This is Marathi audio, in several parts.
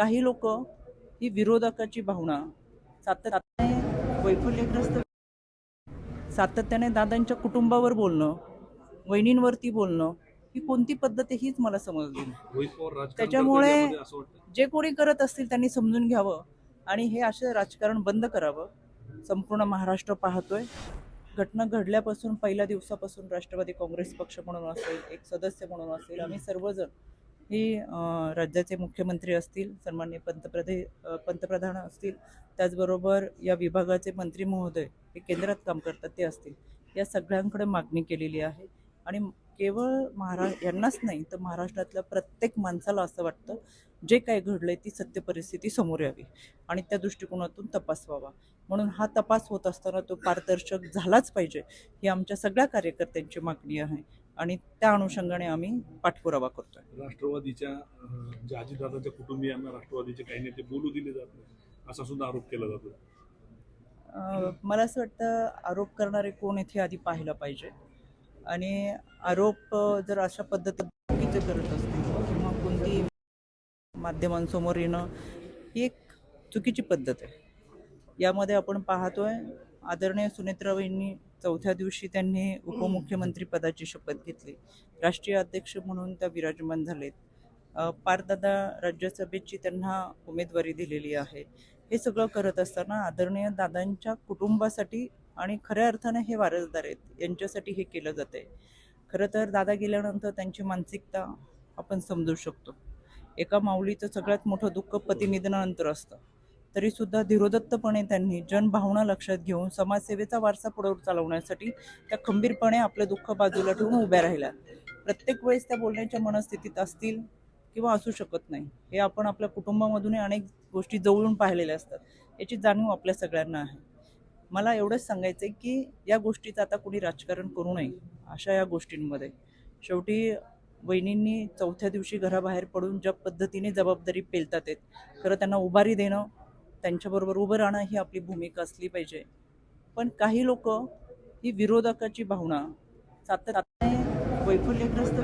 काही लोक ही विरोधकाची भावना सातत्याने वैफल्यग्रस्त सातत्याने दादांच्या कुटुंबावर बोलणं, वहिनींवरती बोलणं, ही कोणती पद्धत आहे हीच मला समजली नाही. रोहित पवार राजकारण करतात त्याच्यामुळे यामध्ये असं वाटतं. जे कोणी करत असतील त्यांनी समजून घ्यावं आणि हे असं राजकारण बंद करावं. संपूर्ण महाराष्ट्र पाहतोय. घटना घडल्यापासून पहिल्या दिवसापासून राष्ट्रवादी काँग्रेस पक्ष म्हणून असेल, एक सदस्य म्हणून असेल, आम्ही सर्वजण ही राज्याचे मुख्यमंत्री असतील, सन्माननीय पंतप्रधान असतील, त्याचबरोबर या विभागाचे मंत्री महोदय हे केंद्रात काम करतात ते असतील, या सगळ्यांकडे मागणी केलेली आहे. आणि केवळ यांनाच नाही तर महाराष्ट्रातल्या प्रत्येक माणसाला असं वाटतं जे काय घडलंय ती सत्य परिस्थिती समोर यावी आणि त्या दृष्टिकोनातून तपास व्हावा. म्हणून हा तपास होत असताना तो पारदर्शक झालाच पाहिजे ही आमच्या सगळ्या कार्यकर्त्यांची मागणी आहे आणि त्या अनुषंगाने आम्ही पाठपुरावा करतोय. राष्ट्रवादीच्या जे अजितदादांच्या कुटुंबियांना राष्ट्रवादीचे काही नेते बोलू दिले जात नाही असा सुद्धा आरोप केला जातो. मला असं वाटतं आरोप करणारे कोण इथे आधी पाहायला पाहिजे आणि आरोप जर अशा पद्धतीचे करत असतील किंवा कोणती माध्यमांसमोर येणं ही एक चुकीची पद्धत आहे. यामध्ये आपण पाहतोय आदरणीय सुनेत्राबाईंनी चौथ्या दिवशी त्यांनी उपमुख्यमंत्री पदाची शपथ घेतली, राष्ट्रीय अध्यक्ष म्हणून त्या विराजमान झालेत, पारदादा राज्यसभेची त्यांना उमेदवारी दिलेली आहे. हे सगळं करत असताना आदरणीय दादांच्या कुटुंबासाठी आणि खऱ्या अर्थाने हे वारसदार आहेत यांच्यासाठी हे केलं जातं आहे. खरं तर दादा गेल्यानंतर त्यांची मानसिकता आपण समजू शकतो. एका माऊलीचं सगळ्यात मोठं दुःख पतिनिधनानंतर असतं, तरीसुद्धा धीरोदत्तपणे त्यांनी जनभावना लक्षात घेऊन समाजसेवेचा वारसा पुढे चालवण्यासाठी त्या खंबीरपणे आपलं दुःख बाजूला ठेवून उभ्या राहिल्या. प्रत्येक वेळेस त्या बोलण्याच्या मनस्थितीत असतील किंवा असू शकत नाही, हे आपण आपल्या कुटुंबामधून अनेक गोष्टी जवळून पाहिलेल्या असतात, याची जाणीव आपल्या सगळ्यांना आहे. मला एवढंच सांगायचं आहे की या गोष्टीचं आता कोणी राजकारण करू नये अशा या गोष्टींमध्ये. शेवटी वहिनींनी चौथ्या दिवशी घराबाहेर पडून ज्या पद्धतीने जबाबदारी पेलतात आहेत, खरं त्यांना उभारी देणं, त्यांच्याबरोबर उभं राहणं ही आपली भूमिका असली पाहिजे. पण काही लोक ही विरोधकाची भावना सातत्याने वैफल्यग्रस्त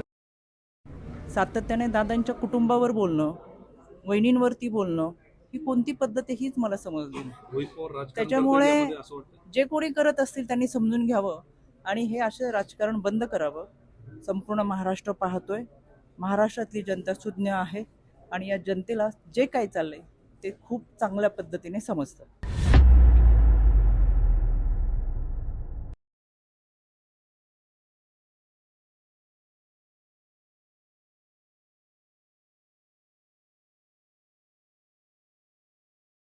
सातत्याने दादांच्या कुटुंबावर बोलणं, वहिनींवरती बोलणं, ही कोणती पद्धत आहे हीच मला समजली नाही. रोहित पवार राजकारण करतात त्याच्यामुळे यामध्ये असं वाटतं. जे कोणी करत असतील त्यांनी समजून घ्यावं आणि हे असं राजकारण बंद करावं. संपूर्ण महाराष्ट्र पाहतोय. महाराष्ट्रातली जनता सुज्ञ आहे आणि या जनतेला जे काही चाललंय ते खूप चांगल्या पद्धतीने समजतं.